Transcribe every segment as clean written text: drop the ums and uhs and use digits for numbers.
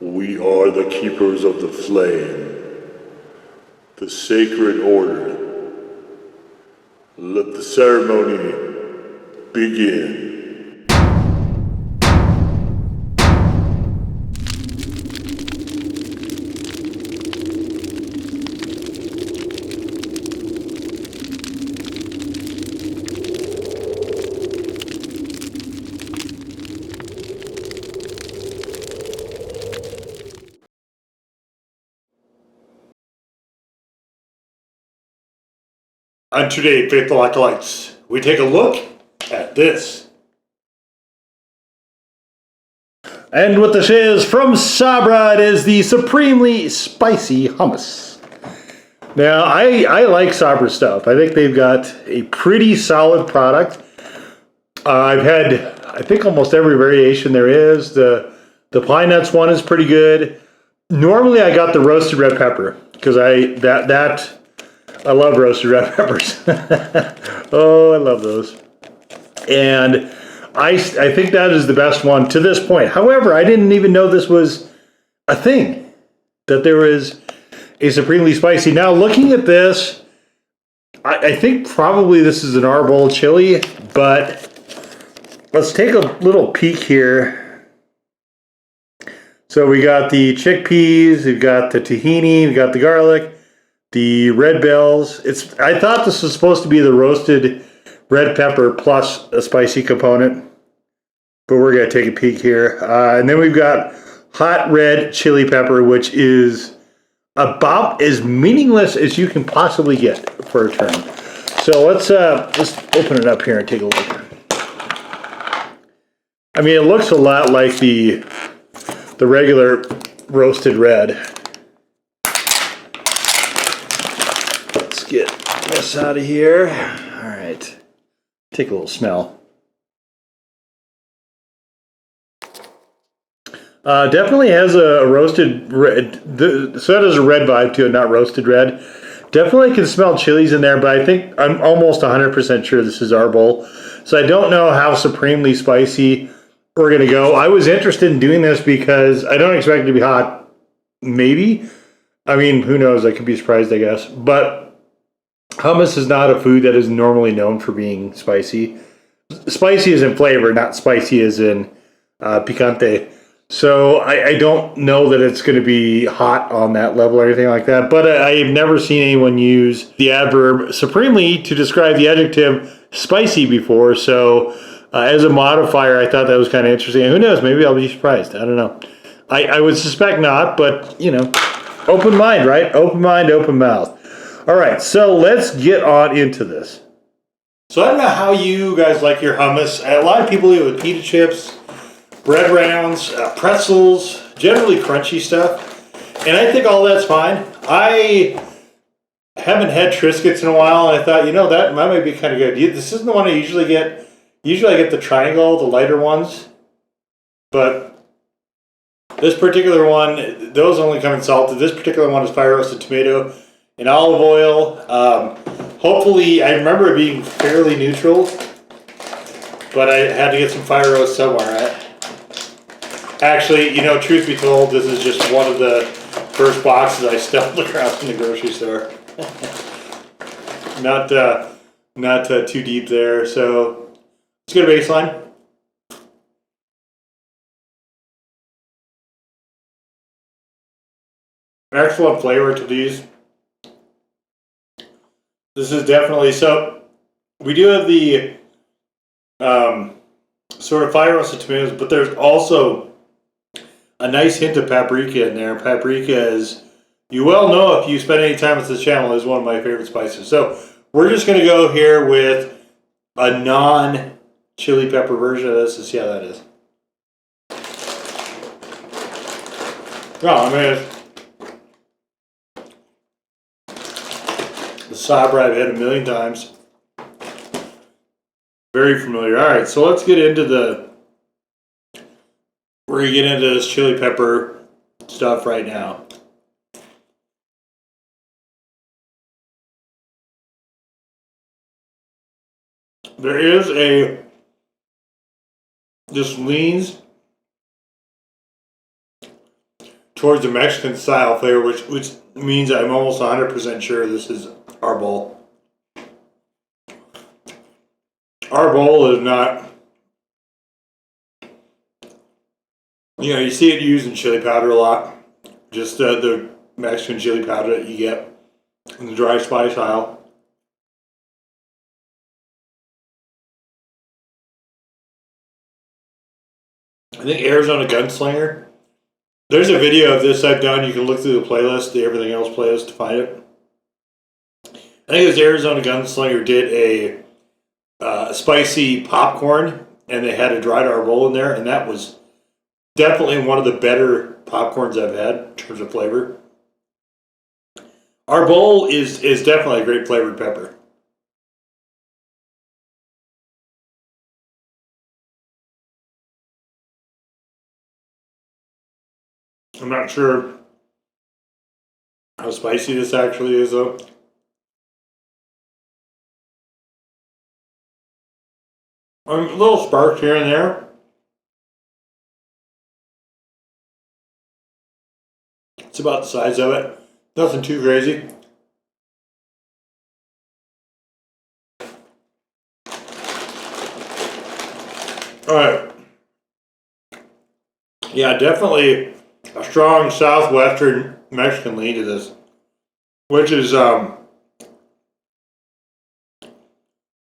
We are the keepers of the flame, the sacred order. Let the ceremony begin. And today, faithful acolytes, we take a look at this. And what this is from Sabra, it is the supremely spicy hummus. Now, I like Sabra stuff. I think they've got a pretty solid product. I've had, I think, almost every variation there is. The pine nuts one is pretty good. Normally, I got the roasted red pepper because I love roasted red peppers. Oh, I love those. And I think that is the best one to this point. However, I didn't even know this was a thing, that there was a supremely spicy. Now, looking at this, I think probably this is an arbol chili, but let's take a little peek here. So we got the chickpeas, we've got the tahini, we've got the garlic, the red bells. I thought this was supposed to be the roasted red pepper plus a spicy component, but we're going to take a peek here. And then we've got hot red chili pepper, which is about as meaningless as you can possibly get for a term. So let's open it up here and take a look. I mean, it looks a lot like the regular roasted red. Let's get this out of here. All right, take a little smell. Definitely has a roasted red, so that has a red vibe to it, not roasted red. Definitely can smell chilies in there, but I think I'm almost 100% sure this is arbol. So I don't know how supremely spicy we're going to go. I was interested in doing this because I don't expect it to be hot. Maybe. I mean, who knows? I could be surprised, I guess. But hummus is not a food that is normally known for being spicy. Spicy is in flavor, not spicy as in picante. So I don't know that it's going to be hot on that level or anything like that. But I've never seen anyone use the adverb supremely to describe the adjective spicy before. So as a modifier, I thought that was kind of interesting. And who knows? Maybe I'll be surprised. I don't know. I would suspect not, but, you know, open mind, right? Open mind, open mouth. All right, so let's get on into this. So I don't know how you guys like your hummus. A lot of people eat it with pita chips, bread rounds, pretzels, generally crunchy stuff. And I think all that's fine. I haven't had Triscuits in a while, and I thought, you know, that might be kind of good. This isn't the one I usually get. Usually I get the triangle, the lighter ones. But this particular one, those only come in salted. This particular one is fire roasted tomato and olive oil. Hopefully, I remember it being fairly neutral, but I had to get some fire roast somewhere, right? Actually, you know, truth be told, this is just one of the first boxes I stumbled across in the grocery store. Not too deep there. So let's get a baseline. Excellent flavor to these. This is definitely, so we do have the sort of fire roasted tomatoes, but there's also a nice hint of paprika in there. Paprika, is, you well know if you spend any time with this channel, is one of my favorite spices. So we're just going to go here with a non-chili pepper version of this and see how that is. Oh, I mean, the Sabra I've had a million times. Very familiar. All right, so let's get into we're going to get into this chili pepper stuff right now. There is this leans towards the Mexican style flavor, which means I'm almost 100% sure this is our bowl. Our bowl is not, you know, you see it used in chili powder a lot. Just the Mexican chili powder that you get in the dry spice aisle. I think Arizona Gunslinger. There's a video of this I've done. You can look through the playlist, the Everything Else playlist, to find it. I think it was Arizona Gunslinger did a spicy popcorn, and they had a dried arbol in there, and that was definitely one of the better popcorns I've had in terms of flavor. Arbol is definitely a great flavored pepper. I'm not sure how spicy this actually is, though. A little sparks here and there. It's about the size of it. Nothing too crazy. Alright. Yeah, definitely a strong southwestern Mexican lean to this. Which is, so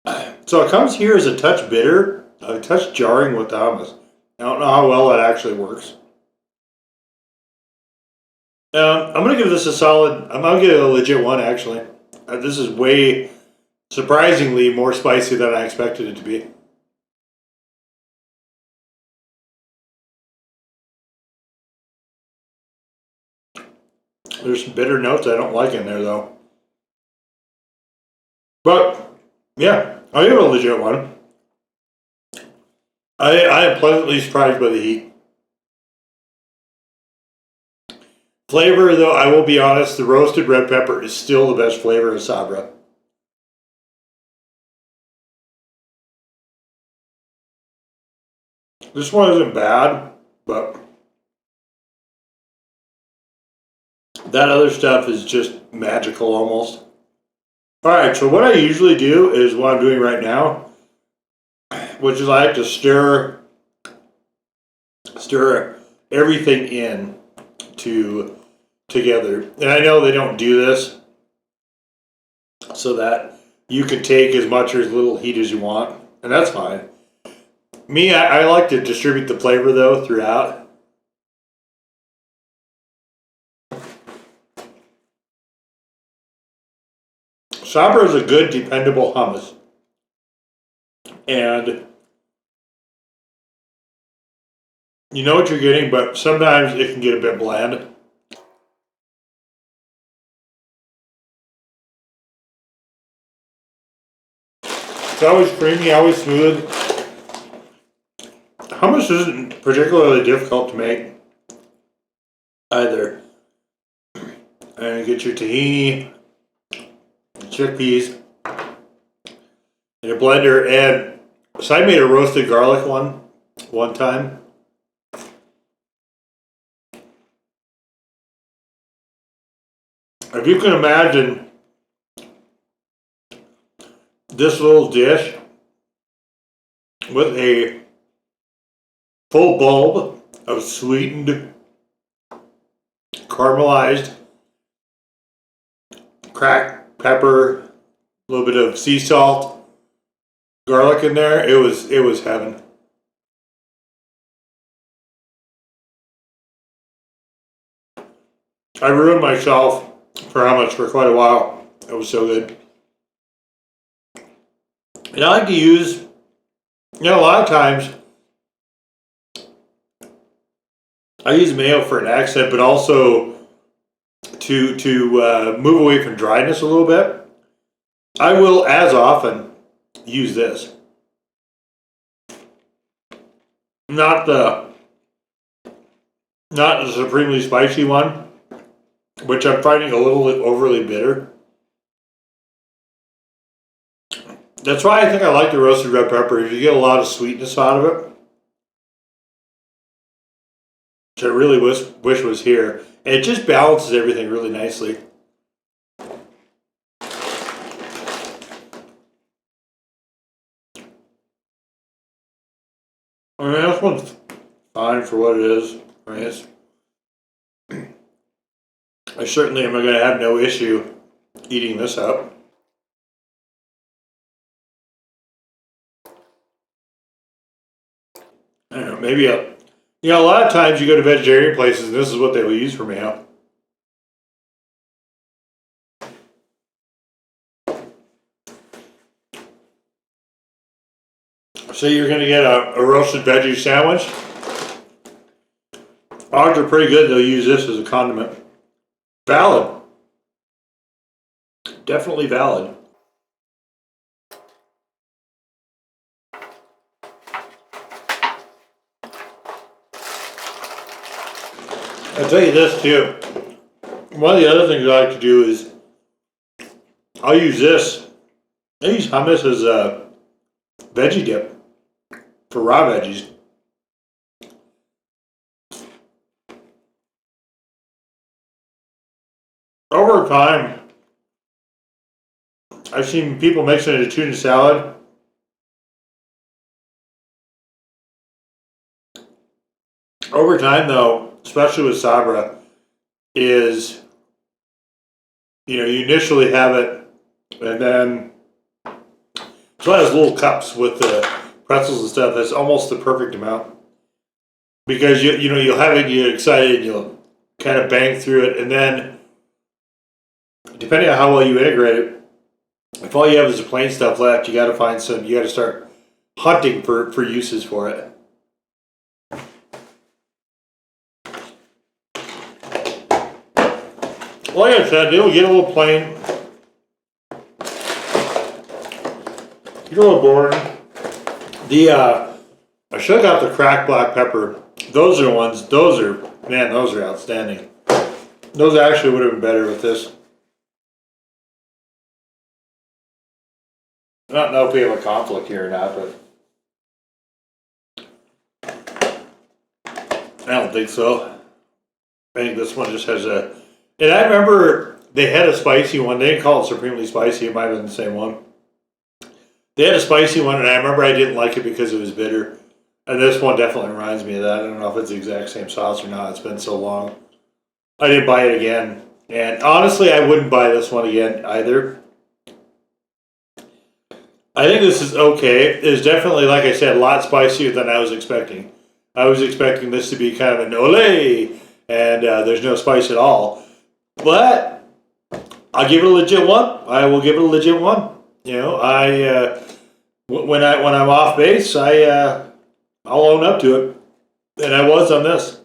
it comes here as a touch bitter, a touch jarring with the hummus. I don't know how well that actually works. I'm going to give this a solid, I'm going to give it a legit 1 actually. This is way, surprisingly, more spicy than I expected it to be. There's some bitter notes I don't like in there though. But, yeah, I'll give it a legit 1. I am pleasantly surprised by the heat. Flavor, though, I will be honest, the roasted red pepper is still the best flavor of Sabra. This one isn't bad, but that other stuff is just magical almost. Alright, so what I usually do is what I'm doing right now, which is I like to stir everything in together. And I know they don't do this so that you can take as much or as little heat as you want, and that's fine. Me, I like to distribute the flavor though throughout. Sabra is a good, dependable hummus. And you know what you're getting, but sometimes it can get a bit bland. It's always creamy, always smooth. Hummus isn't particularly difficult to make either. And get your tahini, chickpeas, in a blender. And so I made a roasted garlic one time. If you can imagine this little dish with a full bulb of sweetened, caramelized, cracked pepper, a little bit of sea salt, garlic in there, it was heaven. I ruined myself for hummus for quite a while. It was so good. And I like to use, you know, a lot of times I use mayo for an accent, but also to move away from dryness a little bit. I will, as often, use this. Not the supremely spicy one, which I'm finding a little overly bitter. That's why I think I like the roasted red pepper. You get a lot of sweetness out of it. which I really wish was here. And it just balances everything really nicely. I mean, this one's fine for what it is. I mean, I certainly am going to have no issue eating this up. I don't know, maybe a lot of times you go to vegetarian places and this is what they will use for meal. So you're going to get a roasted veggie sandwich. Odds are pretty good they'll use this as a condiment. Valid. Definitely valid. I'll tell you this too. One of the other things I like to do is I'll use this. I use hummus as a veggie dip for raw veggies. Over time, I've seen people mixing it into tuna salad. Over time, though, especially with Sabra, is you initially have it, and then so it has little cups with the pretzels and stuff. That's almost the perfect amount because you'll have it, you get excited, and you'll kind of bang through it, and then depending on how well you integrate it, if all you have is the plain stuff left, you got to find some. You got to start hunting for uses for it. Like I said, it'll get a little plain. Get a little boring. I should have got the cracked black pepper. Those are the ones. Those are outstanding. Those actually would have been better with this. I don't know if we have a conflict here or not, but I don't think so. I think this one just has a. And I remember they had a spicy one. They didn't call it supremely spicy. It might have been the same one. They had a spicy one, and I remember I didn't like it because it was bitter. And this one definitely reminds me of that. I don't know if it's the exact same sauce or not. It's been so long. I didn't buy it again. And honestly, I wouldn't buy this one again either. I think this is okay. It's definitely, like I said, a lot spicier than I was expecting. I was expecting this to be kind of an olé, and there's no spice at all. But I'll give it a legit one. I will give it a legit one. When I'm off base, I'll own up to it, and I was on this.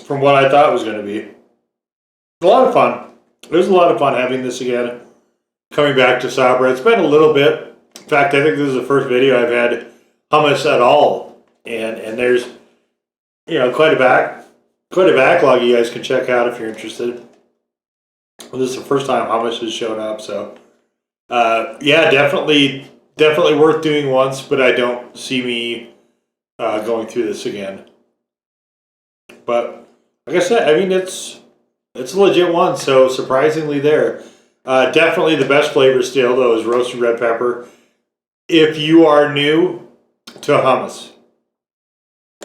From what I thought it was going to be, a lot of fun. It was a lot of fun having this again. Coming back to Sabra, it's been a little bit. In fact, I think this is the first video I've had hummus at all, and there's quite a backlog you guys can check out if you're interested. Well, this is the first time hummus has shown up, so yeah, definitely worth doing once, but I don't see me going through this again. But like I said, I mean it's a legit one, so surprisingly there. Definitely the best flavor still, though, is roasted red pepper. If you are new to hummus,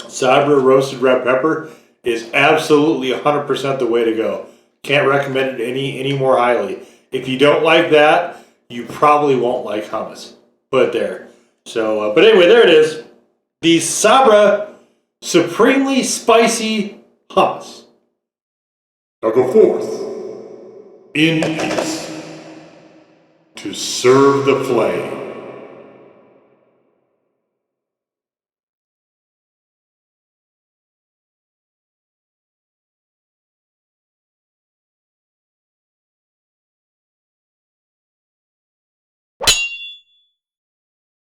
Sabra roasted red pepper is absolutely 100% the way to go. Can't recommend it any more highly. If you don't like that, you probably won't like hummus. Put it there. So, but anyway, there it is. The Sabra supremely spicy hummus. Now go forth in peace to serve the flame.